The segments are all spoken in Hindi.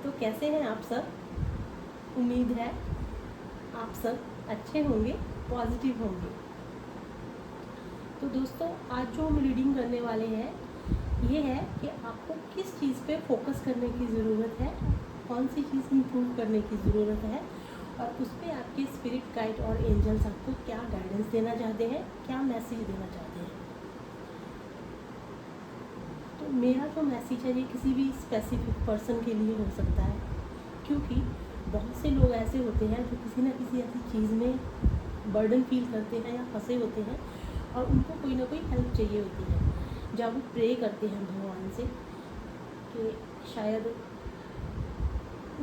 तो कैसे हैं आप सब? उम्मीद है आप सब अच्छे होंगे, पॉजिटिव होंगे। तो दोस्तों, आज जो हम रीडिंग करने वाले हैं ये है कि आपको किस चीज़ पे फोकस करने की ज़रूरत है, कौन सी चीज़ इम्प्रूव करने की ज़रूरत है और उस पर आपके स्पिरिट गाइड और एंजल्स आपको क्या गाइडेंस देना चाहते हैं, क्या मैसेज देना चाहते हैं। तो मेरा जो मैसेज है ये किसी भी स्पेसिफिक पर्सन के लिए हो सकता है, क्योंकि बहुत से लोग ऐसे होते हैं जो किसी न किसी ऐसी चीज़ में बर्डन फील करते हैं या फंसे होते हैं और उनको कोई ना कोई हेल्प चाहिए होती है। जब वो प्रे करते हैं भगवान से कि शायद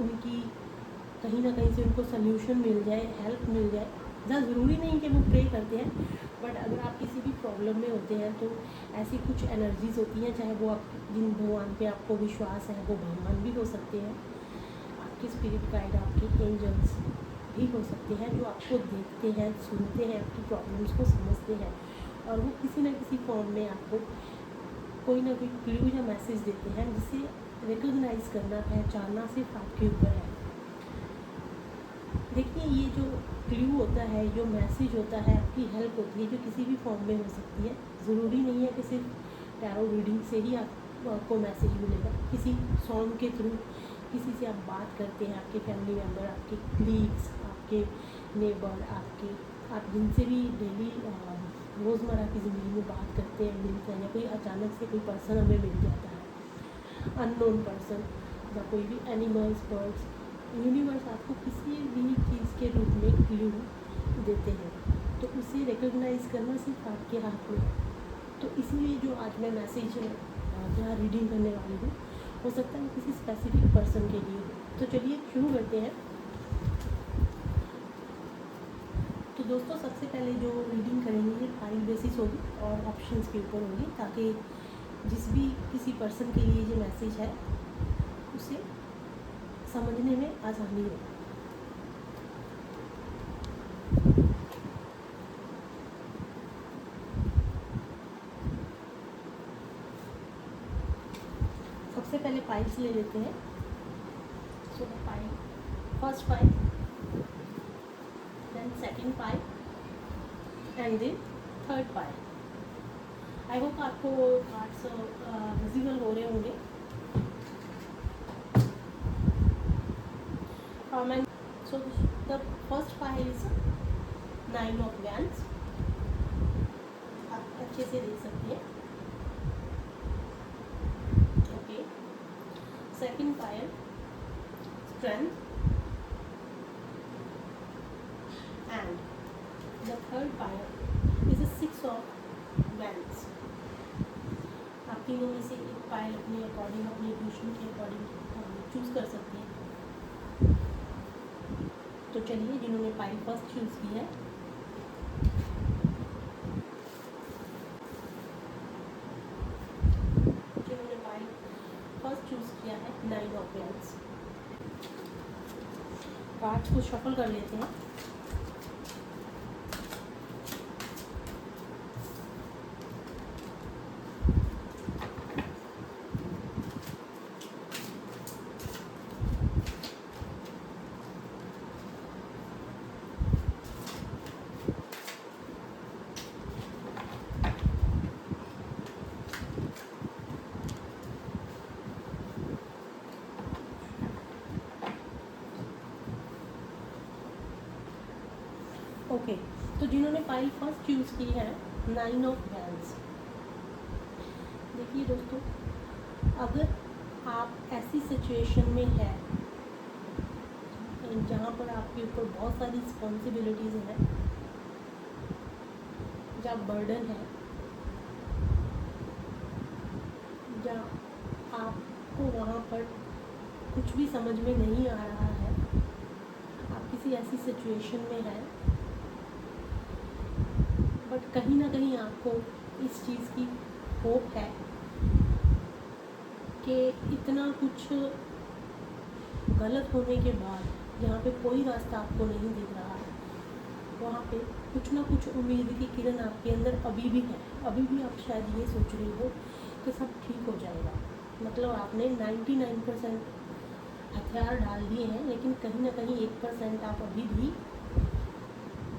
उनकी कहीं ना कहीं से उनको सोल्यूशन मिल जाए, हेल्प मिल जाए। ज़्यादा ज़रूरी नहीं कि वो प्रे करते हैं, बट अगर आप किसी भी प्रॉब्लम में होते हैं तो ऐसी कुछ एनर्जीज़ होती हैं, चाहे वो आप जिन भगवान पे आपको विश्वास है वो भगवान भी हो सकते हैं, आपके स्पिरिट गाइड, आपके एंजल्स भी हो सकते हैं, जो आपको देखते हैं, सुनते हैं, आपकी प्रॉब्लम्स को समझते हैं और वो किसी न किसी फॉर्म में आपको कोई ना कोई क्लू या मैसेज देते हैं, जिसे रिकॉग्नाइज करना, पहचानना सिर्फ आपके ऊपर है। देखिए, ये जो क्लू होता है, जो मैसेज होता है, आपकी हेल्प होती है, जो किसी भी फॉर्म में हो सकती है। ज़रूरी नहीं है कि सिर्फ टैरो रीडिंग से ही आपको मैसेज मिलेगा। किसी सॉन्ग के थ्रू, किसी से आप बात करते हैं, आपके फैमिली मेम्बर, आपके कलीग्स, आपके नेबर, आप जिनसे भी डेली रोज़मर्रा की ज़िंदगी में बात करते हैं, मिलते हैं, या कोई अचानक से कोई पर्सन हमें मिल जाता है, अननोन पर्सन, या कोई भी एनिमल्स, बर्ड्स, यूनिवर्स आपको किसी भी चीज़ के रूप में क्लू देते हैं, तो उसे रिकॉग्नाइज करना सिर्फ आपके हाथ में है। तो इसीलिए जो आज मैं मैसेज जहाँ रीडिंग करने वाली हूँ, हो सकता है किसी स्पेसिफिक पर्सन के लिए हो। तो चलिए शुरू करते हैं। तो दोस्तों, सबसे पहले जो रीडिंग करेंगे ये फाइल बेसिस होगी और ऑप्शंस के ऊपर होगी, ताकि जिस भी किसी पर्सन के लिए ये मैसेज है उसे समझने में आसानी हो। सबसे पहले पाइल्स ले लेते हैं। So the pile, first pile, then second pile and then third pile. I hope आपको कार्ड्स विजिबल हो रहे होंगे। So the first pile is 9 of Wands, आप अच्छे से देख सकते हैं। Okay, second pile strength and the third pile is 6 of Wands। आप तीनों में से एक पाइल अपने अकॉर्डिंग, अपने ट्यूशन के अकॉर्डिंग चूज़ कर सकते हैं। तो चलिए, जिन्होंने पाइल फर्स्ट चूज़ की है, किया है 9 ऑफ Wands, कार्ड्स को शफल कर लेते हैं। ओके, तो जिन्होंने फाइल फर्स्ट चूज़ की है 9 ऑफ Wands, देखिए दोस्तों, अगर आप ऐसी सिचुएशन में है जहाँ पर आपके ऊपर बहुत सारी रिस्पॉन्सिबिलिटीज़ हैं, जहाँ बर्डन है, जहाँ आपको वहाँ पर कुछ भी समझ में नहीं आ रहा है, आप किसी ऐसी सिचुएशन में हैं, बट कहीं ना कहीं आपको इस चीज़ की होप है कि इतना कुछ गलत होने के बाद, जहाँ पे कोई रास्ता आपको नहीं दिख रहा है, वहाँ पे कुछ ना कुछ उम्मीद की किरण आपके अंदर अभी भी है। अभी भी आप शायद ये सोच रही हो कि सब ठीक हो जाएगा। मतलब आपने 99% हथियार डाल दिए हैं, लेकिन कहीं ना कहीं 1% आप अभी भी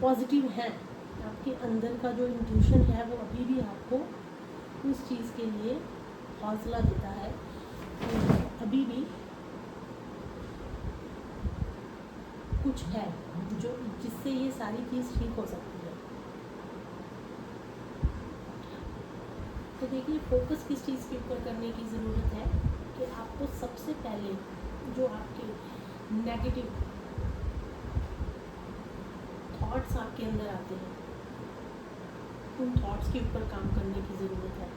पॉजिटिव हैं। आपके अंदर का जो इंट्यूशन है वो अभी भी आपको उस चीज़ के लिए हौसला देता है कि अभी भी कुछ है जो जिससे ये सारी चीज़ ठीक हो सकती है। तो देखिए, फोकस किस चीज़ के ऊपर करने की ज़रूरत है कि आपको सबसे पहले जो आपके नेगेटिव थॉट्स आपके अंदर आते हैं, उन थॉट्स के ऊपर काम करने की ज़रूरत है।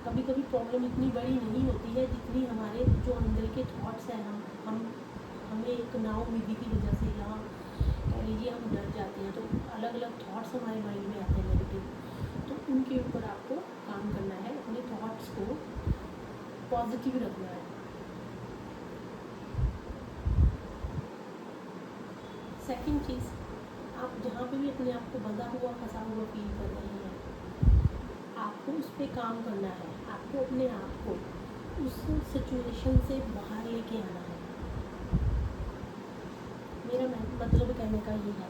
कभी कभी प्रॉब्लम इतनी बड़ी नहीं होती है जितनी हमारे जो अंदर के थॉट्स हैं, हमें एक नाउमीदी की वजह से, या कह लीजिए हम डर जाते हैं, तो अलग अलग थॉट्स हमारे माइंड में आते हैं नेगेटिव, तो उनके ऊपर आपको काम करना है, अपने थॉट्स को पॉजिटिव रखना है। सेकंड चीज़, आप जहाँ पे भी अपने आप को बंधा हुआ फंसा हुआ फील कर रहे हैं, आपको उस पर काम करना है। आपको अपने आप को उस सिचुएशन से बाहर लेके आना है। मेरा मतलब कहने का ये है,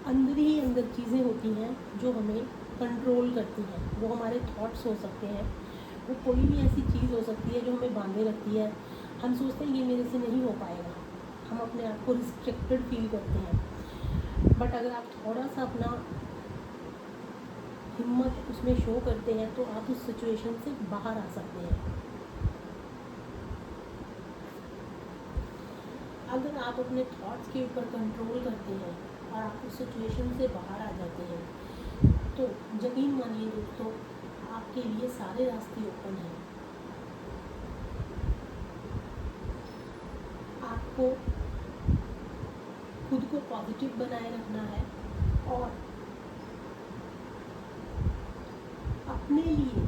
अंदर ही अंदर चीज़ें होती हैं जो हमें कंट्रोल करती हैं। वो हमारे थॉट्स हो सकते हैं, वो कोई भी ऐसी चीज़ हो सकती है जो हमें बांधे रखती है। हम सोचते हैं ये मेरे से नहीं हो पाएगा, हम अपने आप को रिस्ट्रिक्टेड फील करते हैं। बट अगर आप थोड़ा सा अपना हिम्मत उसमें शो करते हैं तो आप उस सिचुएशन से बाहर आ सकते हैं। अगर आप अपने थॉट्स के ऊपर कंट्रोल करते हैं और आप उस सिचुएशन से बाहर आ जाते हैं, तो यकीन मानिए दोस्तों, आपके लिए सारे रास्ते ओपन हैं। आपको खुद को पॉजिटिव बनाए रखना है और अपने लिए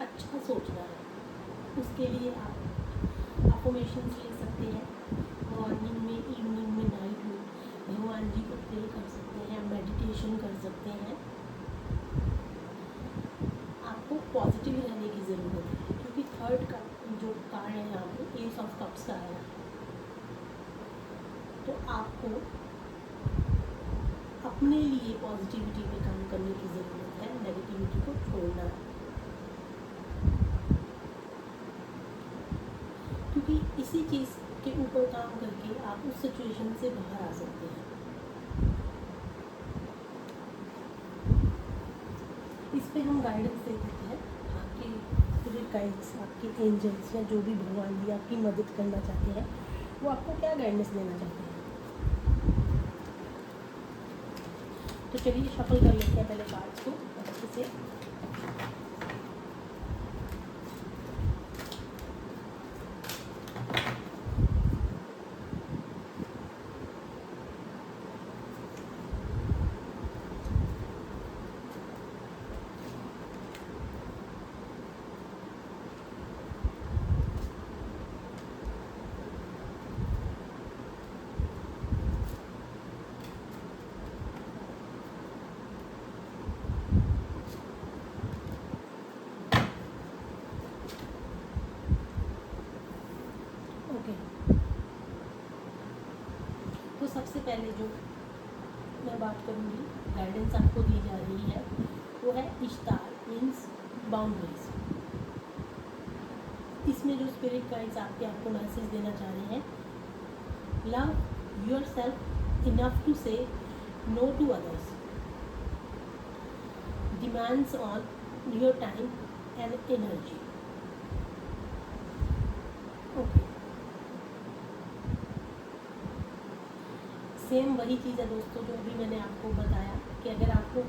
अच्छा सोचना है। उसके लिए आप अफर्मेशंस ले सकते हैं, मॉर्निंग में, इवनिंग में, नाइट में भगवान जी को प्रे कर सकते हैं, मेडिटेशन कर सकते हैं। आपको पॉजिटिव रहने की ज़रूरत है, क्योंकि थर्ड का जो कार्ड है यहाँ पे एस ऑफ कप्स का है, तो आपको अपने लिए पॉजिटिविटी पे काम करने की ज़रूरत है, नेगेटिविटी को छोड़ना है। क्योंकि इसी चीज़ के ऊपर काम करके आप उस सिचुएशन से बाहर आ सकते हैं। इस पे हम गाइडेंस दे देते हैं, आपके स्पिरिट गाइड्स, आपके एंजल्स या जो भी भगवान जी आपकी मदद करना चाहते हैं, वो आपको क्या गाइडेंस देना चाहते हैं। तो चलिए शफल कर लेते हैं पहले कार्ड्स को अच्छे से। तो सबसे पहले जो मैं बात करूँगी, गाइडेंस आपको दी जा रही है, वो है इश्तार, मीन्स बाउंड्रीज। इसमें जो स्पिरिट गाइड्स आपको मैसेज देना चाह रहे हैं, love yourself enough to say no to others, demands on your time and energy. Okay, same वही चीज़ है दोस्तों जो अभी मैंने आपको बताया कि अगर आपको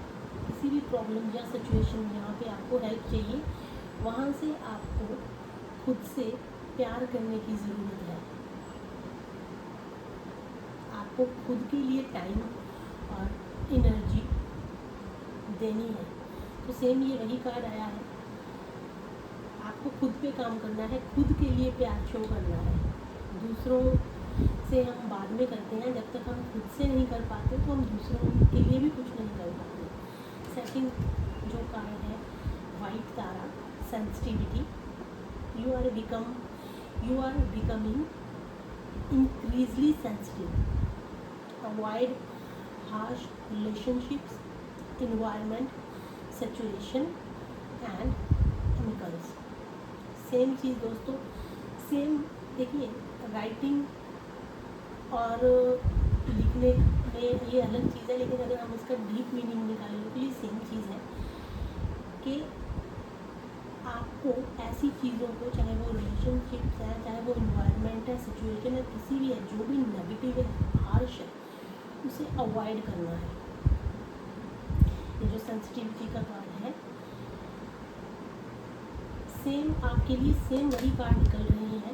किसी भी प्रॉब्लम या सिचुएशन जहाँ पे आपको हेल्प चाहिए, वहाँ से आपको खुद से प्यार करने की ज़रूरत है। आपको खुद के लिए टाइम और एनर्जी देनी है। तो सेम ये वही कार्ड आया है, आपको खुद पे काम करना है, खुद के लिए प्यार शो करना है। दूसरों से हम बाद में करते हैं, जब तक हम खुद से नहीं कर पाते तो हम दूसरों के लिए भी कुछ नहीं कर पाते। सेकंड जो कार्ड है white Tara, sensitivity, you are becoming increasingly sensitive. Avoid harsh relationships, environment, saturation and chemicals. Same चीज़ दोस्तों, सेम देखिए, राइटिंग और लिखने में ये अलग चीज़ है, लेकिन अगर हम इसका डीप मीनिंग निकालें तो ये सेम चीज़ है कि आपको ऐसी चीज़ों को, चाहे वो रिलेशनशिप्स है, चाहे वो इन्वायरमेंट है, सिचुएशन है, किसी भी है, जो भी नेगेटिव है, हार्श है, उसे अवॉइड करना है। ये जो सेंसिटिविटी का कार्ड है, सेम आपके लिए सेम वही कार्ड निकल रही है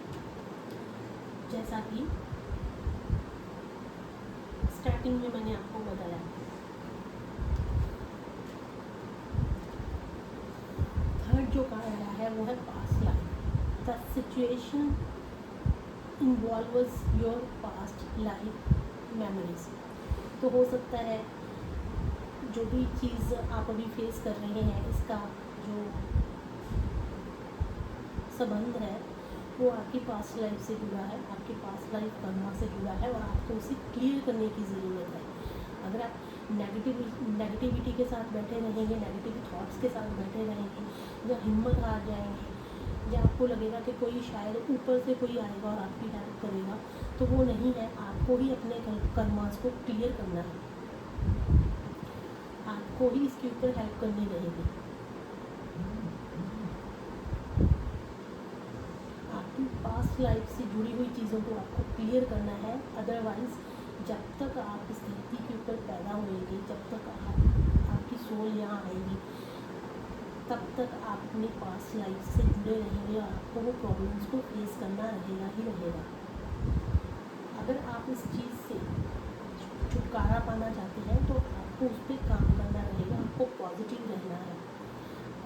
जैसा कि स्टार्टिंग में मैंने आपको बताया। थर्ड जो कार्ड आया है वो है past life. The situation involves your past life memories. तो हो सकता है जो भी चीज़ आप अभी फेस कर रहे हैं, इसका जो संबंध है वो आपकी पास्ट लाइफ से जुड़ा है, आपकी पास्ट लाइफ कर्मा से जुड़ा है और आपको उसे क्लियर करने की ज़रूरत है। अगर आप नेगेटिविटी के साथ बैठे रहेंगे, नेगेटिव थॉट्स के साथ बैठे रहेंगे, या हिम्मत हार जाएंगे, या आपको लगेगा कि कोई शायद ऊपर से कोई आएगा और आपकी हेल्प करेगा, तो वो नहीं है। आपको ही अपने कर्मास को क्लियर करना है, आपको ही इसके ऊपर हेल्प करनी रहेगी। पास्ट लाइफ से जुड़ी हुई चीज़ों को आपको क्लियर करना है। अदरवाइज़ जब तक आप इस धरती के ऊपर पैदा होएंगे, जब तक आपकी सोल यहाँ आएगी, तब तक आप अपनी पास्ट लाइफ से जुड़े रहेंगे और आपको वो प्रॉब्लम्स को फेस करना रहेगा ही रहेगा। अगर आप इस चीज़ से छुटकारा पाना चाहते हैं तो आपको उस पर काम करना रहेगा, आपको पॉजिटिव रहना है,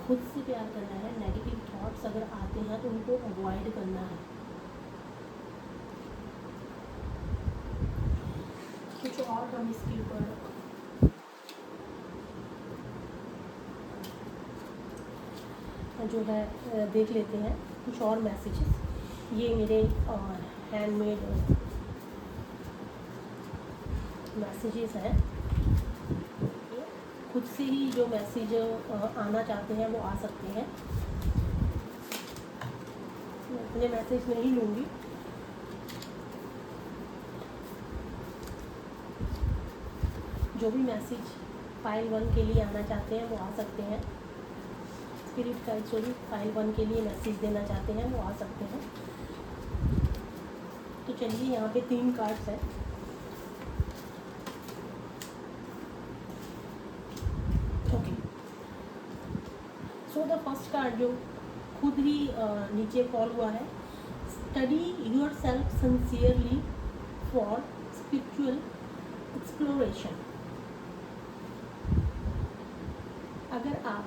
खुद से प्यार करना है। नेगेटिव थॉट्स अगर आते हैं तो उनको अवॉइड करना है। कुछ और हम इसके ऊपर जो है देख लेते हैं, कुछ और मैसेजेस। ये मेरे हैंडमेड मैसेजेस हैं। खुद से ही जो मैसेज आना चाहते हैं वो आ सकते हैं। मैं अपने मैसेज नहीं लूँगी। जो भी मैसेज फाइल 1 के लिए आना चाहते हैं वो आ सकते हैं। स्पिरिट गाइड जो भी फाइल 1 के लिए मैसेज देना चाहते हैं वो आ सकते हैं। तो चलिए, यहाँ पे 3 कार्ड्स हैं। Okay, so the first card जो खुद ही नीचे फॉल हुआ है, study your self sincerely for spiritual exploration. अगर आप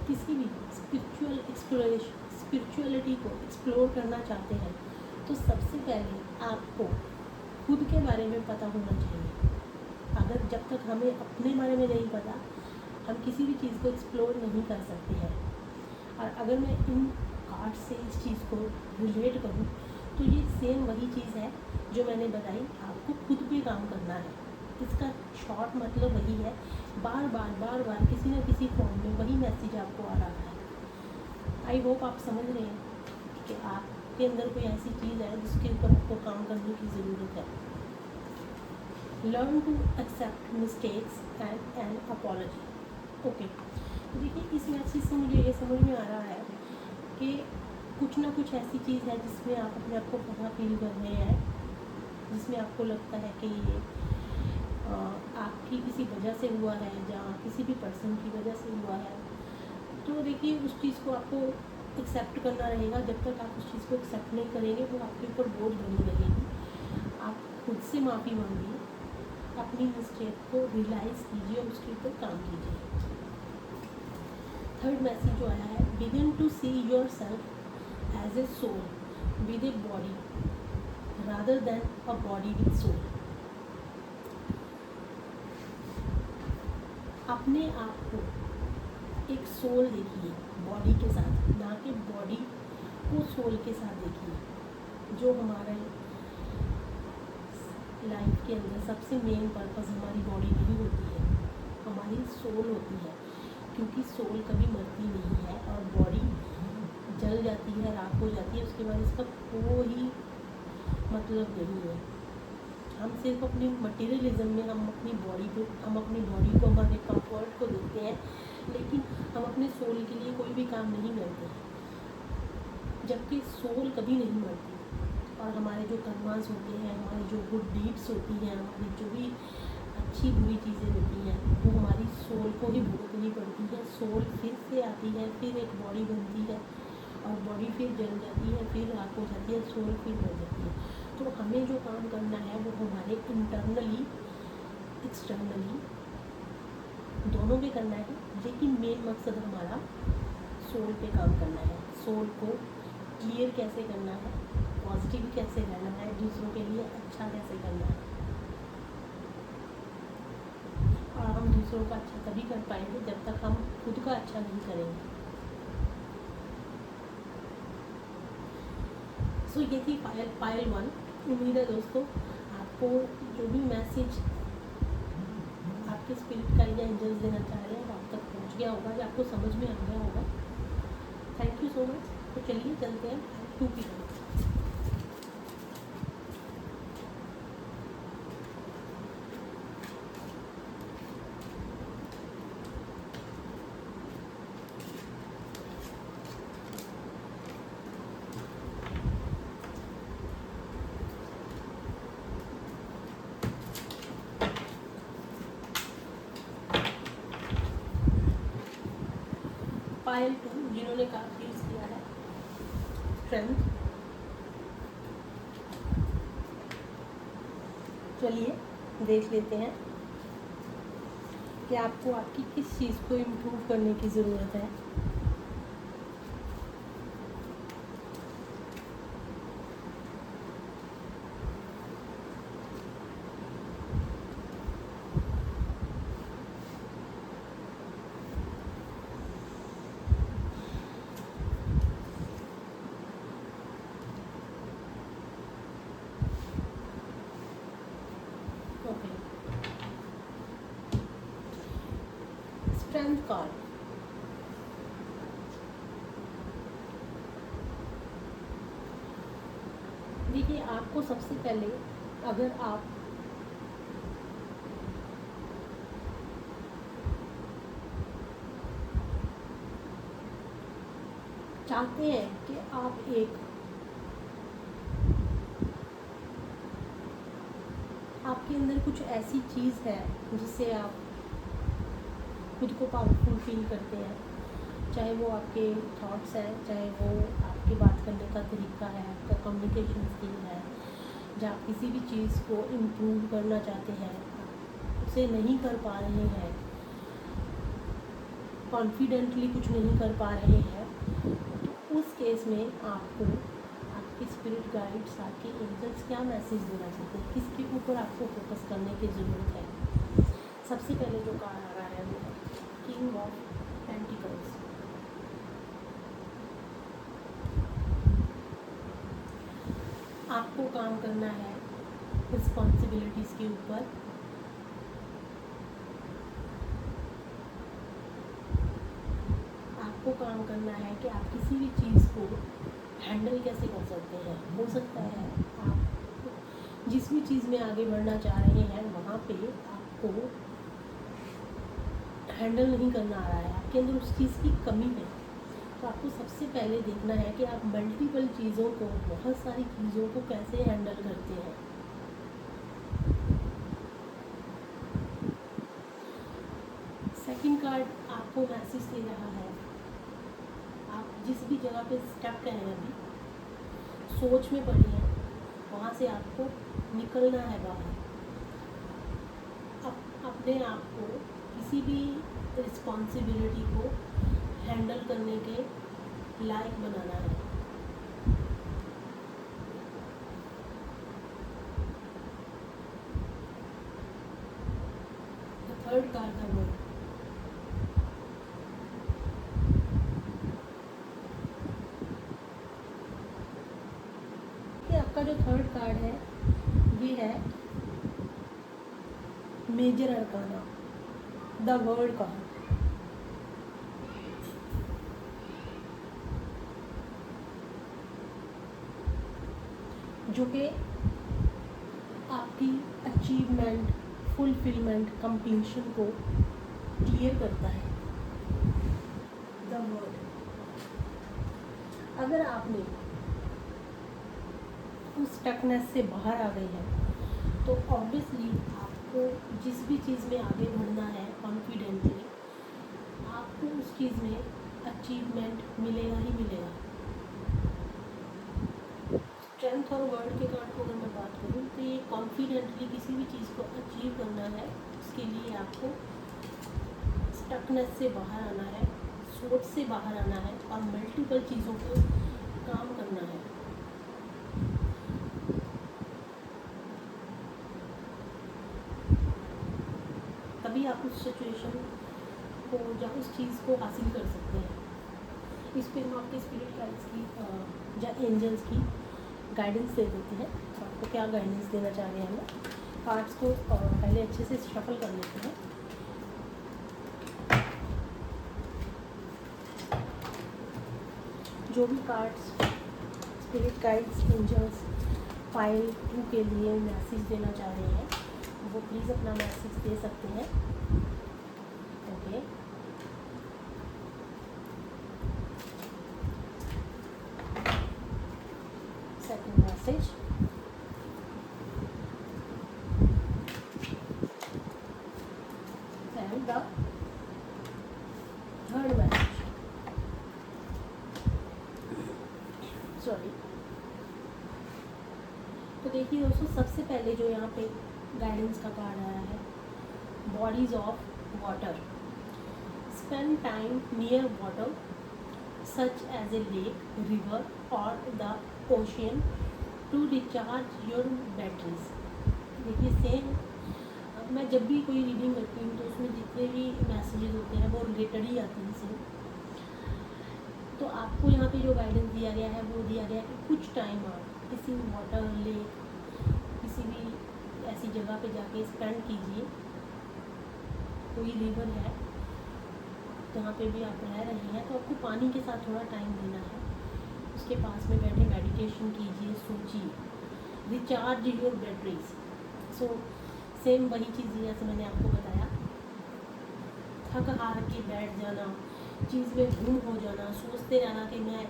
किसी भी स्पिरिचुअलिटी को एक्सप्लोर करना चाहते हैं तो सबसे पहले आपको खुद के बारे में पता होना चाहिए। अगर जब तक हमें अपने बारे में नहीं पता, हम किसी भी चीज़ को एक्सप्लोर नहीं कर सकते हैं। और अगर मैं इन कार्ड से इस चीज़ को रिलेट करूं तो ये सेम वही चीज़ है जो मैंने बताई, आपको खुद पे काम करना है। इसका शॉर्ट मतलब वही है, बार बार किसी न किसी फॉर्म में वही मैसेज आपको आ रहा है। आई होप आप समझ रहे हैं कि आपके अंदर कोई ऐसी चीज़ है जिसके ऊपर आपको काम करने की ज़रूरत है। Learn to accept mistakes and an apology. Okay, देखिए, इस मैसेज से मुझे ये समझ में आ रहा है कि कुछ ना कुछ ऐसी चीज़ है जिसमें आप अपने आप को फंसा फील कर रहे हैं, जिसमें आपको लगता है कि ये आपकी किसी वजह से हुआ है या किसी भी पर्सन की वजह से हुआ है। तो देखिए, उस चीज़ को आपको एक्सेप्ट करना रहेगा। जब तक आप उस चीज़ को एक्सेप्ट नहीं करेंगे वो आपके ऊपर बोझ बनी रहेगी। आप खुद से माफ़ी मांगिए, अपनी मिस्टेक को रियलाइज़ कीजिए और उसके ऊपर काम कीजिए। थर्ड मैसेज जो आया है, begin to see yourself as a soul with a body rather than a body with soul. अपने आप को एक सोल देखिए बॉडी के साथ, ना कि बॉडी को सोल के साथ देखिए। जो हमारे लाइफ के अंदर सबसे मेन पर्पस हमारी बॉडी नहीं होती है, हमारी सोल होती है, क्योंकि सोल कभी मरती नहीं है और बॉडी जल जाती है, राख हो जाती है, उसके बाद इसका कोई मतलब नहीं है। हम सिर्फ अपनी मटेरियलिज्म में हम अपनी बॉडी को हमारे कंफर्ट को देखते हैं, लेकिन हम अपने सोल के लिए कोई भी काम नहीं करते हैं, जबकि सोल कभी नहीं मरती। और हमारे जो कर्मास होते हैं, हमारी जो गुड डीड्स होती हैं, हमारी जो भी अच्छी बुरी चीज़ें होती हैं, वो हमारी सोल को ही भुगतनी पड़ती है। सोल फिर से आती है, फिर एक बॉडी बनती है और बॉडी फिर जल जाती है, फिर राख हो जाती है, सोल फिर मर जाती है। तो हमें जो काम करना है वो हमारे इंटरनली एक्सटर्नली दोनों पे करना है, लेकिन मेन मकसद हमारा सोल पे काम करना है। सोल को क्लियर कैसे करना है, पॉजिटिव कैसे रहना है, दूसरों के लिए अच्छा कैसे करना है। और हम दूसरों का अच्छा तभी कर पाएंगे जब तक हम खुद का अच्छा नहीं करेंगे। सो ये थी पायल 1। उम्मीद है दोस्तों आपको जो भी मैसेज आपके स्पिरिट का या एंजल्स देना चाह रहे हैं वो आप तक पहुंच गया होगा, या आपको समझ में आ गया होगा। Thank you so much. तो चलिए चलते हैं 2 की तरफ। पायल 2 जिन्होंने कार्ड यूज़ किया है स्ट्रेंथ। चलिए देख लेते हैं कि आपको आपकी किस चीज़ को इम्प्रूव करने की ज़रूरत है। स्ट्रेंथ कार्ड, देखिए आपको सबसे पहले अगर आप चाहते हैं कि आप आपके अंदर कुछ ऐसी चीज़ है जिससे आप खुद को पावरफुल फील करते हैं, चाहे वो आपके थॉट्स हैं, चाहे वो आपके बात करने का तरीका है, आपका कम्युनिकेशन स्किल है, जब आप किसी भी चीज़ को इम्प्रूव करना चाहते हैं, उसे नहीं कर पा रहे हैं, कॉन्फिडेंटली कुछ नहीं कर पा रहे हैं, तो उस केस में आपको आपके स्पिरिट गाइड्स, आपके एंजल्स क्या मैसेज देना चाहते हैं, किसके ऊपर आपको फोकस करने की ज़रूरत है। सबसे पहले जो कार्ड आ रहा है वो है किंग ऑफ पेंटिकल्स। आपको काम करना है रिस्पॉन्सिबिलिटीज़ के ऊपर, आपको काम करना है कि आप किसी भी चीज़ को हैंडल कैसे कर सकते हैं। हो सकता है आप जिस भी चीज़ में आगे बढ़ना चाह रहे हैं वहाँ पे आपको हैंडल नहीं करना आ रहा है, आपके अंदर उस चीज़ की कमी है। तो आपको सबसे पहले देखना है कि आप मल्टीपल चीज़ों को, बहुत सारी चीज़ों को कैसे हैंडल करते हैं। सेकंड कार्ड आपको मैसेज दे रहा है, आप जिस भी जगह पे स्टक हैं अभी, सोच में पड़े हैं, वहाँ से आपको निकलना है बाहर। अपने आप को किसी भी रिस्पॉन्सिबिलिटी को हैंडल करने के लायक बनाना है। थर्ड कार्ड का वर्ड, आपका जो थर्ड कार्ड है ये है major arcana, the world card, जो कि आपकी अचीवमेंट, फुलफिलमेंट, कंप्लीशन को क्लियर करता है। द वर्ड, अगर आपने उस स्टकनेस से बाहर आ गए हैं तो ऑब्वियसली आपको जिस भी चीज़ में आगे बढ़ना है कॉन्फिडेंटली, आपको उस चीज़ में अचीवमेंट मिलेगा ही मिलेगा। स्ट्रेंथ और वर्ड के कार्ड को अगर मैं बात करूँ तो ये कॉन्फिडेंटली किसी भी चीज़ को अचीव करना है, उसके लिए आपको स्टकनेस से बाहर आना है, सोच से बाहर आना है और मल्टीपल चीज़ों को काम करना है। तभी आप उस सिचुएशन को या उस चीज़ को हासिल कर सकते हैं। इस पर हम आपके स्पिरिट गाइड्स की या एंजल्स की गाइडेंस दे देते हैं। तो आपको क्या गाइडेंस देना चाह रहे हैं हम कार्ड्स को पहले अच्छे से शफल कर लेते हैं। जो भी cards spirit guides angels pile 2 के लिए मैसेज देना चाह रहे हैं वो प्लीज़ अपना मैसेज दे सकते हैं। Okay, second message, and the third message. Sorry, तो देखिए दोस्तों, सबसे पहले जो यहाँ पे गाइडेंस का कार्ड आया है, bodies of water, spend time near water such as a lake, river or the ocean to recharge your batteries. देखिए सेम, मैं जब भी कोई रीडिंग करती हूँ तो उसमें जितने भी मैसेजेस होते हैं वो रिलेटेड ही आते हैं सेम। तो आपको यहाँ पे जो गाइडेंस दिया गया है वो दिया गया है कि कुछ टाइम आप किसी वाटर, लेक, किसी भी ऐसी जगह पे जाके स्पेंड कीजिए। कोई रिवर है जहाँ पे भी आप रह रहे हैं तो आपको पानी के साथ थोड़ा टाइम देना है, उसके पास में बैठे मेडिटेशन कीजिए, सोचिए, recharge your batteries. So same वही चीज़ जैसे मैंने आपको बताया, थक हार के बैठ जाना, चीज़ में गुम हो जाना, सोचते रहना कि मैं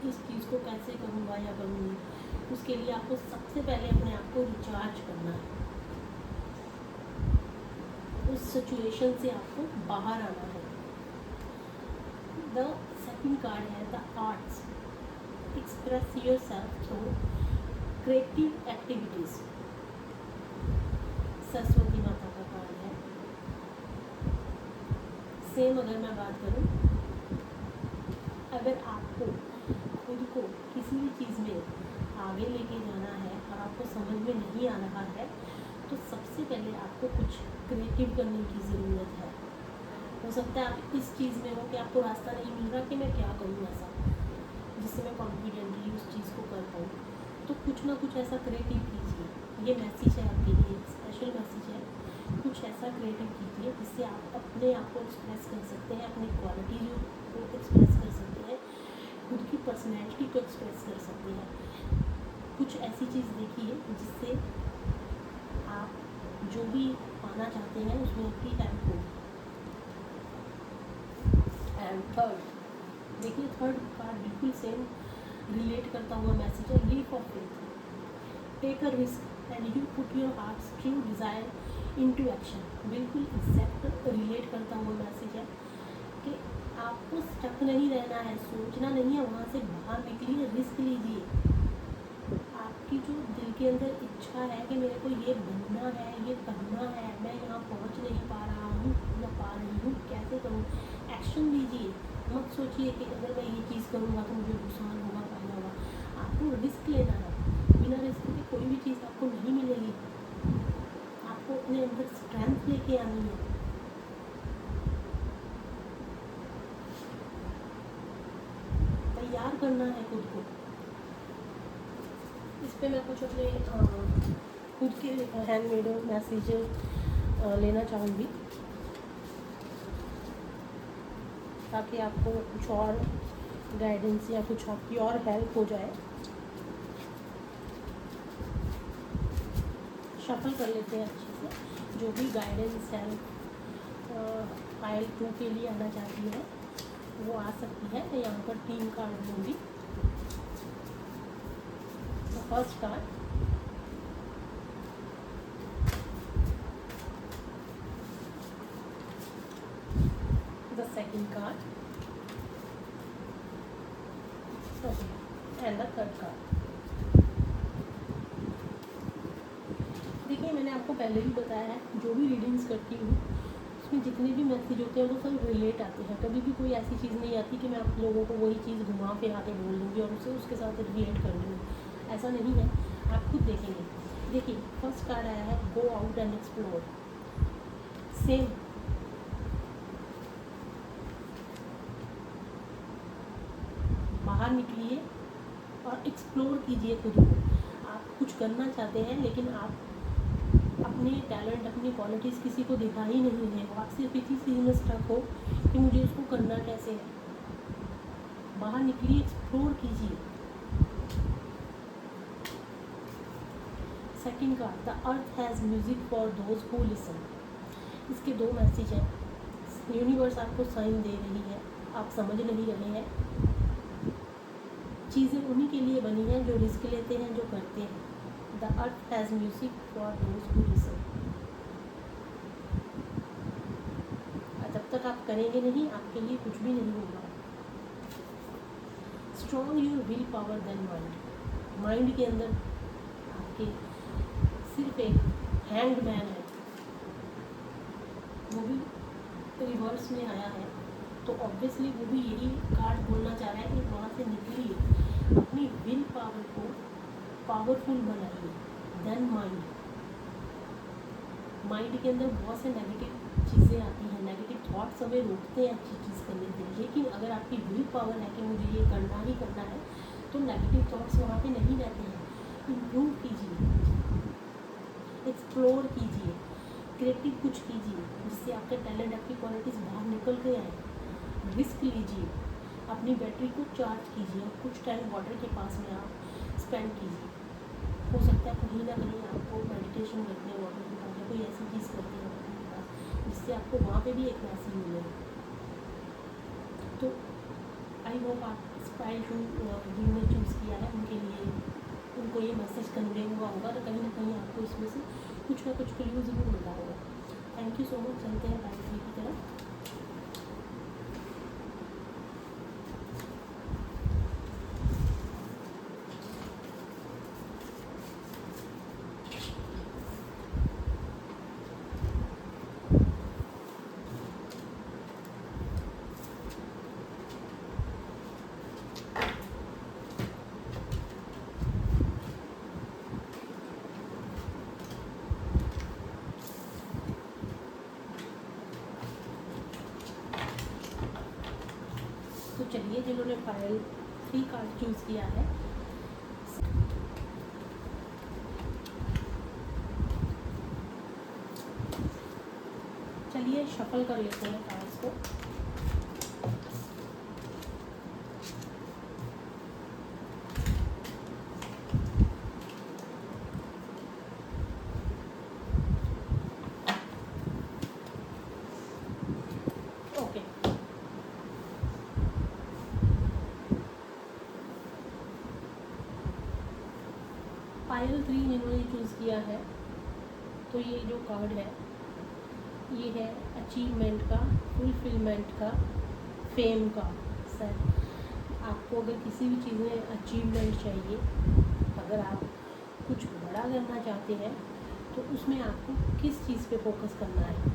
इस चीज़ को कैसे करूँगा या करूँगी, उसके लिए आपको सबसे पहले अपने आप को रिचार्ज करना है। उस सिचुएशन से आपको बाहर आना है। द सेकंड कार्ड है the arts, express yourself through creative activities. Saraswati माता का कार्ड है। सेम अगर मैं बात करूं, अगर आपको खुद को किसी भी चीज़ में आगे लेके जाना है और आपको समझ में नहीं आ रहा है तो सबसे पहले आपको कुछ क्रिएटिव करने की ज़रूरत है। हो सकता है आप इस चीज़ में हो कि आपको रास्ता नहीं मिल रहा कि मैं क्या करूँ ऐसा जिससे मैं कॉन्फिडेंटली उस चीज़ को कर पाऊँ, तो कुछ ना कुछ ऐसा क्रिएटिव कीजिए। ये मैसेज है आपके लिए, स्पेशल मैसेज है। कुछ ऐसा क्रिएटिव कीजिए जिससे आप अपने आप को एक्सप्रेस कर सकते हैं, अपनी क्वालिटी को एक्सप्रेस कर सकते हैं, खुद की पर्सनैलिटी को एक्सप्रेस कर सकते हैं। कुछ ऐसी चीज़ देखिए जिससे आप जो भी पाना चाहते हैं उसमें आपकी हेल्प हो। एंड थर्ड, देखिए थर्ड कार्ड बिल्कुल सेम रिलेट करता हुआ मैसेज है, leap of faith, take a risk and you put your heart's true desire into action. बिल्कुल एग्जैक्ट रिलेट करता हुआ मैसेज है कि आपको स्टक नहीं रहना है, सोचना नहीं है, वहाँ से बाहर निकलिए, रिस्क लीजिए। आपकी जो दिल के अंदर इच्छा है कि मेरे को ये बनना है, ये करना है, मैं यहाँ पहुँच नहीं पा रहा हूँ या पा रही हूँ, कैसे करूँ, एक्शन लीजिए। मत सोचिए कि अगर मैं ये चीज़ करूँगा तो मुझे नुकसान होगा, फायदा होगा। आपको रिस्क लेना है। बिना रिस्क के कोई भी चीज़ आपको नहीं मिलेगी। आपको अपने अंदर स्ट्रेंथ लेके आनी है। तैयार करना है खुद को। इस पे मैं कुछ अपने खुद के हैंडमेड मैसेज लेना चाहूँगी ताकि आपको कुछ और गाइडेंस या कुछ आपकी और हेल्प हो जाए। शफल कर लेते हैं अच्छे से। जो भी गाइडेंस हेल्प फाइल 2 के लिए आना चाहती है वो आ सकती है। मैं यहाँ पर 3 कार्ड लूँगी। First card, the second card and the third card. देखिए, मैंने आपको पहले भी बताया है, जो भी रीडिंग्स करती हूँ उसमें जितने भी मैसेज होते हैं वो सब रिलेट आते हैं। कभी भी कोई ऐसी चीज़ नहीं आती कि मैं आप लोगों को वही चीज़ घुमा फिरा के बोल दूँगी और उसे उसके साथ रिलेट कर दूँगी। ऐसा नहीं है, आप खुद देखेंगे। देखिए, फर्स्ट कार्ड आया है go out and explore. Same बाहर निकलिए और एक्सप्लोर कीजिए खुद को। आप कुछ करना चाहते हैं लेकिन आप अपने टैलेंट, अपनी क्वालिटीज़ किसी को दिखा ही नहीं है। आप सिर्फ इसी चीज़ में स्टक हो कि मुझे उसको करना कैसे है। बाहर निकलिए, एक्सप्लोर कीजिए। Second card, the earth has music for those who listen. इसके 2 मैसेज हैं। यूनिवर्स आपको साइन दे रही है, आप समझ नहीं रहे हैं। चीज़ें उन्हीं के लिए बनी हैं जो रिस्क लेते हैं, जो करते हैं। The earth has music for those who listen. जब तक आप करेंगे नहीं, आपके लिए कुछ भी नहीं होगा। Strong your will power then mind. Mind के अंदर आपके सिर्फ एक हैंग्ड मैन है, वो भी रिवर्स में आया है। तो ऑब्वियसली वो भी यही कार्ड बोलना चाह रहा है कि वहाँ से निकलिए, अपनी विल पावर को पावरफुल बनाइए। देन माइंड, माइंड के अंदर बहुत से नेगेटिव चीज़ें आती हैं, नेगेटिव थॉट्स हमें रोकते हैं अच्छी चीज़ करने से। लेकिन अगर आपकी विल पावर है कि मुझे ये करना ही करना है, तो नेगेटिव थॉट्स वहाँ पे नहीं रहते हैं। इम्प्रूव कीजिए, एक्सप्लोर कीजिए, क्रिएटिव कुछ कीजिए जिससे आपका टैलेंट, आपकी क्वालिटीज़ बाहर निकल के आए। रिस्क लीजिए, अपनी बैटरी को चार्ज कीजिए। कुछ टाइम वाटर के पास में आप स्पेंड कीजिए। हो सकता है कहीं ना कहीं आपको मेडिटेशन करते हैं वाटर के पास, या कोई ऐसी चीज़ करते हैं वाटर के पास जिससे आपको वहाँ पे भी एक मैसेज मिले। तो आई होप आप स्पाइल जिन्होंने चूज़ किया है उनके लिए, उनको ये मैसेज कन्वे हुआ होगा। तो कहीं ना कहीं आपको इसमें से कुछ ना कुछ क्लू ज़रूर मिला होगा। Thank you so much. चलते हैं पार्ट 3 की तरफ। तो चलिए, जिन्होंने फाइल 3 कार्ड चूज़ किया है, चलिए शफल कर लेते हैं कार्ड्स को। ओके, फाइल 3 जिन्होंने चूज़ किया है, तो ये जो कार्ड है ये है अचीवमेंट का, फुलफिलमेंट का, फेम का। सर, आपको अगर किसी भी चीज़ में अचीवमेंट चाहिए, अगर आप कुछ बड़ा करना चाहते हैं, तो उसमें आपको किस चीज़ पे फोकस करना है।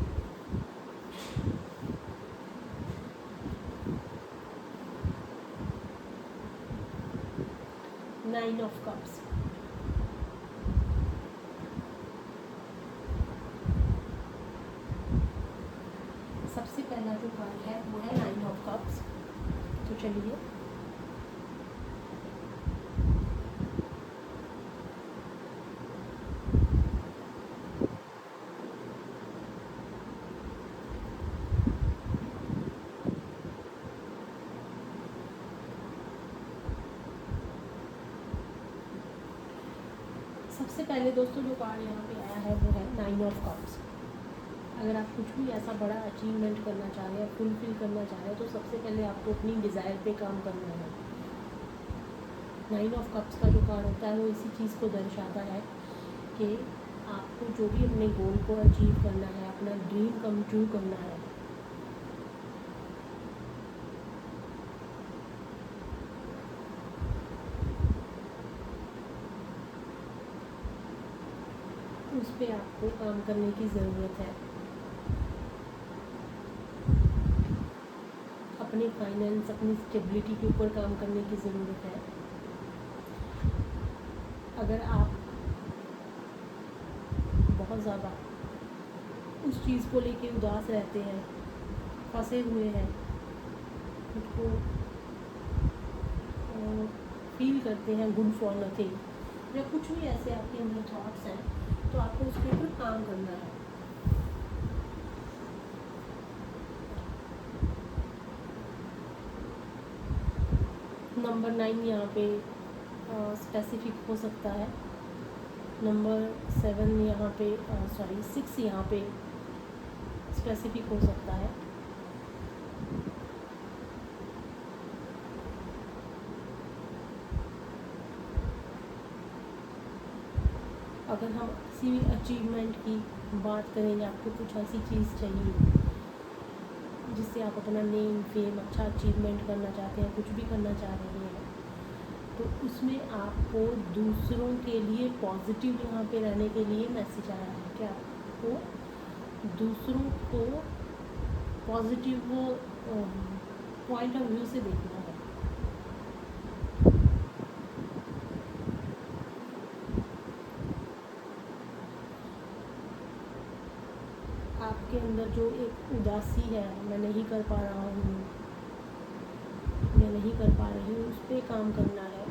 नाइन ऑफ कप्स, सबसे पहला जो कार्ड है वो है 9 ऑफ कप्स। तो चलिए, सबसे पहले दोस्तों जो कार्ड यहाँ पे आया है वो है 9 ऑफ कप्स। अगर आप कुछ भी ऐसा बड़ा अचीवमेंट करना चाह रहे हैं, फुलफिल करना चाह रहे हैं, तो सबसे पहले आपको अपनी डिज़ायर पे काम करना है। 9 ऑफ कप्स का जो कार्ड होता है वो इसी चीज़ को दर्शाता है कि आपको जो भी अपने गोल को अचीव करना है, अपना ड्रीम कम ट्रू करना है, उस पर आपको काम करने की ज़रूरत है। अपने फाइनेंस, अपनी स्टेबिलिटी के ऊपर काम करने की ज़रूरत है। अगर आप बहुत ज़्यादा उस चीज़ को लेके उदास रहते हैं, फंसे हुए हैं, खुद को फील करते हैं गुड फॉर नथिंग, या कुछ भी ऐसे आपके अंदर थॉट्स हैं, तो आपको उसके ऊपर काम करना है। नंबर 9 यहाँ पे स्पेसिफिक हो सकता है। नंबर 7 यहाँ पे 6 यहाँ पे स्पेसिफिक हो सकता है। अगर हम किसी भी अचीवमेंट की बात करें, आपको कुछ ऐसी चीज़ चाहिए जिससे आप अपना नेम, फेम, अच्छा अचीवमेंट करना चाहते हैं, कुछ भी करना चाह रहे हैं, तो उसमें आपको दूसरों के लिए पॉजिटिव यहाँ पे रहने के लिए मैसेज आया है कि आपको दूसरों को पॉजिटिव पॉइंट ऑफ व्यू से देखना है। आपके अंदर जो एक उदासी है, मैं नहीं कर पा रहा हूँ, मैं नहीं कर पा रही हूँ, उस पर काम करना है।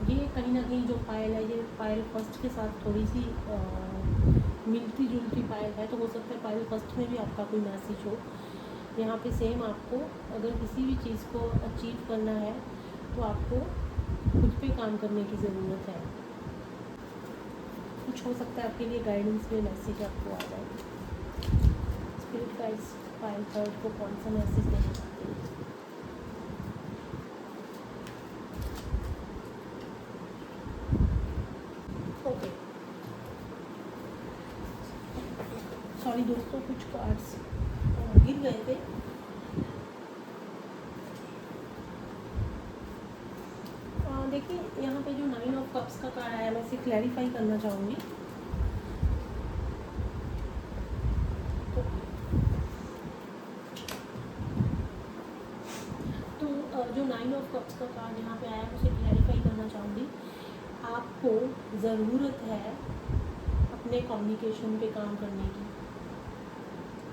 ये कहीं ना कहीं जो पायल है, ये पायल फर्स्ट के साथ थोड़ी सी मिलती जुलती पायल है, तो हो सकता है पायल फर्स्ट में भी आपका कोई मैसेज हो। यहाँ पे सेम आपको अगर किसी भी चीज़ को अचीव करना है तो आपको खुद पे काम करने की ज़रूरत है। कुछ हो सकता है आपके लिए गाइडेंस में मैसेज आपको आ जाए। स्पिरिट गाइड्स पायल थर्ड को कौन सा मैसेज देना चाहते हैं? ओके, सॉरी दोस्तों, कुछ कार्ड्स गिर गए थे। देखिए, यहाँ पे जो 9 ऑफ कप्स का कार्ड आया, मैं इसे क्लैरिफाई करना चाहूँगी। तो जो 9 ऑफ कप्स का कार्ड यहाँ पे आया, उसे क्लैरिफाई करना चाहूँगी। आपको ज़रूरत है अपने कम्युनिकेशन पे काम करने की।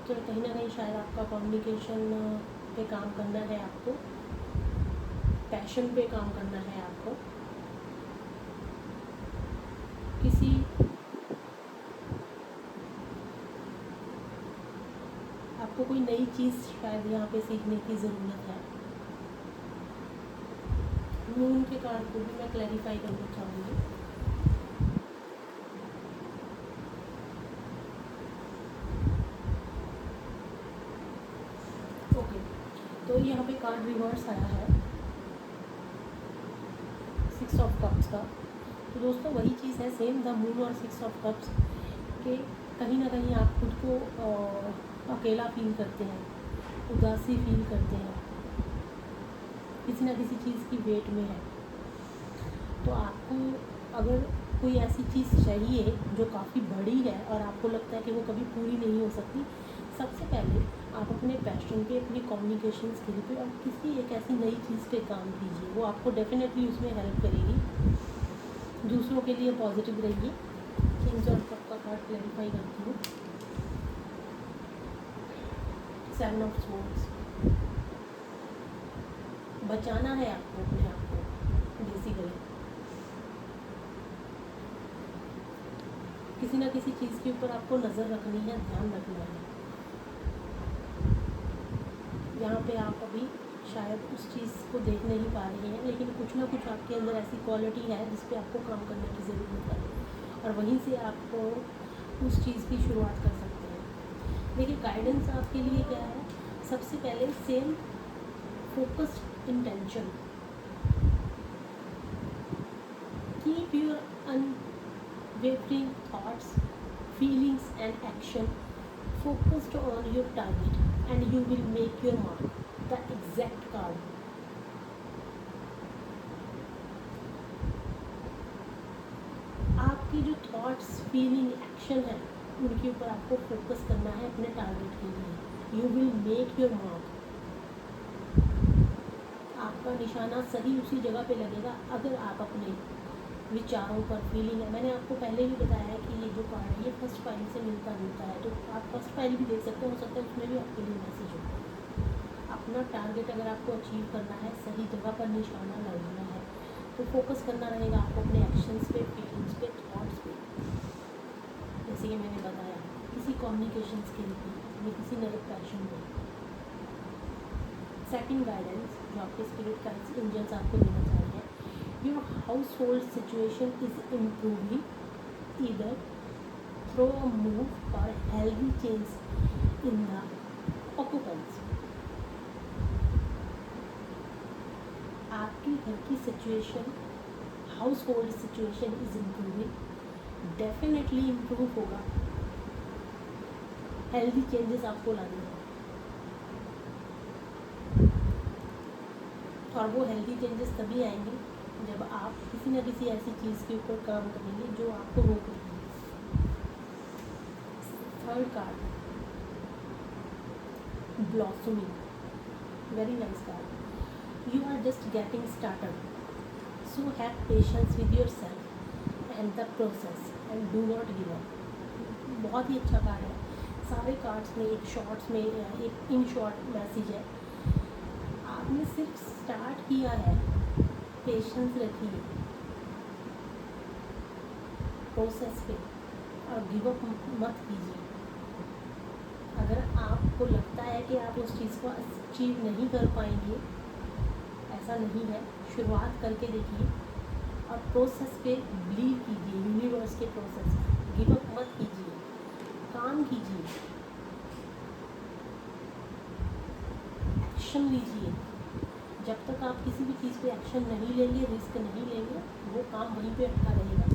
तो कहीं ना कहीं शायद आपका कम्युनिकेशन पे काम करना है, आपको पैशन पे काम करना है, आपको कोई नई चीज़ शायद यहाँ पे सीखने की ज़रूरत है। मून के कार्ड को भी मैं क्लैरिफाई करना चाहूँगी। ओके, तो यहाँ पे कार्ड रिवर्स आया है 6 ऑफ कप्स का। तो दोस्तों वही चीज़ है, सेम द मून और 6 ऑफ कप्स के कहीं ना कहीं आप खुद को अकेला फील करते हैं, उदासी फील करते हैं, किसी ना किसी चीज़ की वेट में है। तो आपको अगर कोई ऐसी चीज़ चाहिए जो काफ़ी बड़ी है और आपको लगता है कि वो कभी पूरी नहीं हो सकती, सबसे पहले आप अपने पैशन पे, अपनी कम्युनिकेशन स्किल पे और किसी एक ऐसी नई चीज़ पे काम कीजिए। वो आपको डेफिनेटली उसमें हेल्प करेगी। दूसरों के लिए पॉजिटिव रहिए। किंग्स ऑफ कप का कार्ड क्लैरिफाई करती हूँ। 7 ऑफ स्वॉर्ड्स, बचाना है आपको अपने आप को बेसिकली। किसी ना किसी चीज़ के ऊपर आपको नज़र रखनी है, ध्यान रखना है। यहाँ पे आप अभी शायद उस चीज़ को देख नहीं पा रहे हैं, लेकिन कुछ ना कुछ आपके अंदर ऐसी क्वालिटी है जिस पे आपको काम करने की ज़रूरत है, और वहीं से आपको उस चीज़ की शुरुआत कर सकते हैं। देखिए, गाइडेंस आपके लिए क्या है, सबसे पहले same focused intention, keep your unwavering thoughts, feelings and action focused on your target and you will make your mark. The exact card. आपकी जो थॉट्स, फीलिंग, एक्शन है, उनके ऊपर आपको फोकस करना है अपने टारगेट के लिए। You will make your mark. आपका निशाना सही उसी जगह पे लगेगा अगर आप अपने विचारों पर, फीलिंग है, मैंने आपको पहले भी बताया है कि ये जो कार्ड है ये फर्स्ट फाइल से मिलता जुलता है, तो आप फर्स्ट फाइल भी देख सकते हो सकता है उसमें भी आपके लिए मैसेज हो। अपना टारगेट अगर आपको अचीव करना है, सही जगह पर निशाना लगाना है, तो फोकस करना रहेगा आपको अपने एक्शंस पे, फीलिंग्स पे, थॉट्स पे। जैसे कि मैंने बताया, किसी कम्युनिकेशंस के लिए या किसी नए पैशन में। सेकंड गाइडेंस जो आपके स्पिरिट गाइड्स, एंजल्स आपको देना चाह रहे हैं, your household situation is improving either through a move or healthy change in the occupants. आपकी घर की situation, household situation is improving, definitely improve होगा। हेल्दी चेंजेस आपको लाने हैं, और वो हेल्दी चेंजेस तभी आएंगे जब आप किसी न किसी ऐसी चीज़ के ऊपर काम करेंगे जो आपको रोक रही है। Third card, blossoming, very nice card. You are just getting started, so have patience with yourself and the process and do not give up. बहुत ही अच्छा कार्ड है। सारे कार्ड्स में एक शॉर्ट्स में एक इन शॉर्ट मैसेज है, आपने सिर्फ स्टार्ट किया है, पेशेंस रखिए प्रोसेस पे और गिव अप मत कीजिए। अगर आपको लगता है कि आप उस चीज़ को अचीव नहीं कर पाएंगे, ऐसा नहीं है, शुरुआत करके देखिए और प्रोसेस पे बिलीव कीजिए, यूनिवर्स के प्रोसेस। गिव अप मत कीजिए, काम कीजिए, एक्शन लीजिए। जब तक आप किसी भी चीज़ पे एक्शन नहीं लेंगे, रिस्क नहीं लेंगे, वो काम वहीं पे अटका रहेगा,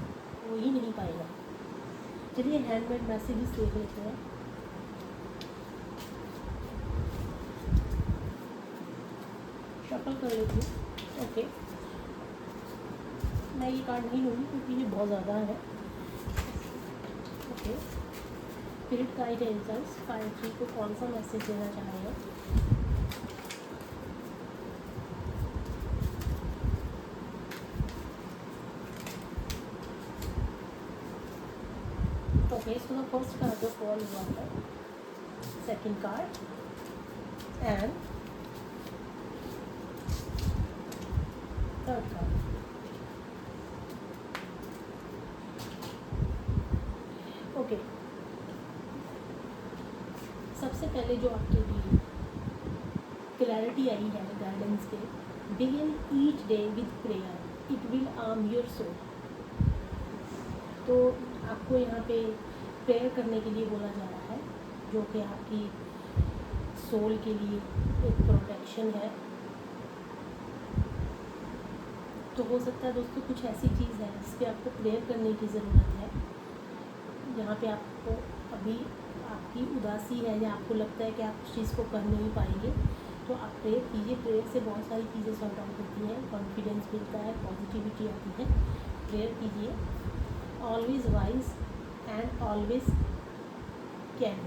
वो ही नहीं पाएगा। चलिए हैंडमेड मैसेजेस देख लेते हैं। शफल कर लेती हूँ। ओके, मैं ये कार्ड नहीं लूँगी क्योंकि ये बहुत ज़्यादा है। ओके, स्पिरिट गाइड एंजल्स 5 को कौन सा मैसेज देना चाह रहे हैं? Okay, so the first card जो फॉल हुआ है, second card and third card. Okay, सबसे पहले जो आपके लिए क्लैरिटी आई है गाइडेंस के, begin each day with prayer, it will arm your soul. तो आपको यहाँ पे प्रेयर करने के लिए बोला जा रहा है, जो कि आपकी सोल के लिए एक प्रोटेक्शन है। तो हो सकता है दोस्तों कुछ ऐसी चीज़ है जिस पे आपको प्रेयर करने की ज़रूरत है, जहाँ पे आपको अभी आपकी उदासी है या आपको लगता है कि आप उस चीज़ को कर नहीं पाएंगे, तो आप प्रेयर कीजिए। प्रेयर से बहुत सारी चीज़ें सॉर्ट आउट होती हैं, कॉन्फिडेंस मिलता है, पॉजिटिविटी आती है। प्रेयर कीजिए। Always wise and always can.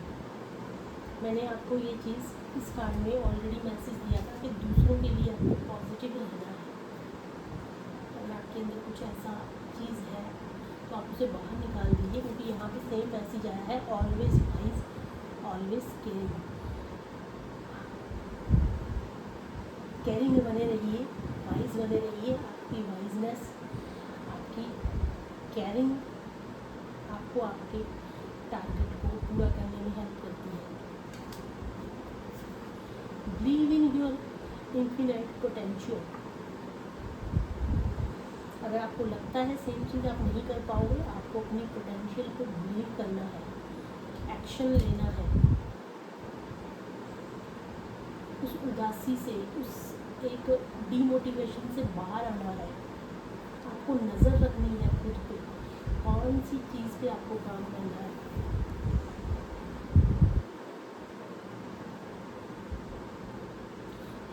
मैंने आपको ये चीज़ इस कार्ड में ऑलरेडी मैसेज दिया था कि दूसरों के लिए आपको पॉजिटिव रहना है। अगर आपके अंदर कुछ ऐसा चीज़ है तो आप उसे बाहर निकाल दीजिए, क्योंकि यहाँ पे सेम मैसेज आया है, always wise always caring. Caring में बने रहिए, वाइज बने रहिए। आपकी वाइजनेस, आपकी केयरिंग आपको आपके टारगेट को पूरा करने में हेल्प करती है। Believe in your infinite potential. अगर आपको लगता है सेम चीज़ आप नहीं कर पाओगे, आपको अपनी पोटेंशियल को बिलीव करना है, एक्शन लेना है, उस उदासी से, उस एक डीमोटिवेशन से बाहर आना है। आपको नज़र रखनी है खुद पे, कौन सी चीज़ पे आपको काम करना है।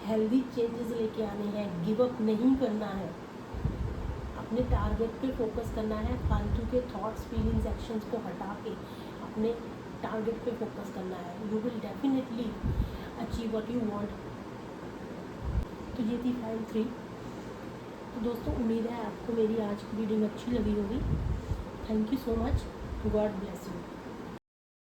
हेल्दी चेंजेस लेके आने हैं, गिव अप नहीं करना है, अपने टारगेट पे फोकस करना है, फालतू के थॉट्स, फीलिंग्स, एक्शंस को हटा के अपने टारगेट पे फोकस करना है। You will definitely achieve what you want. तो ये थी फाइल 3। तो दोस्तों उम्मीद है आपको मेरी आज की रीडिंग अच्छी लगी होगी। Thank you so much. God bless you.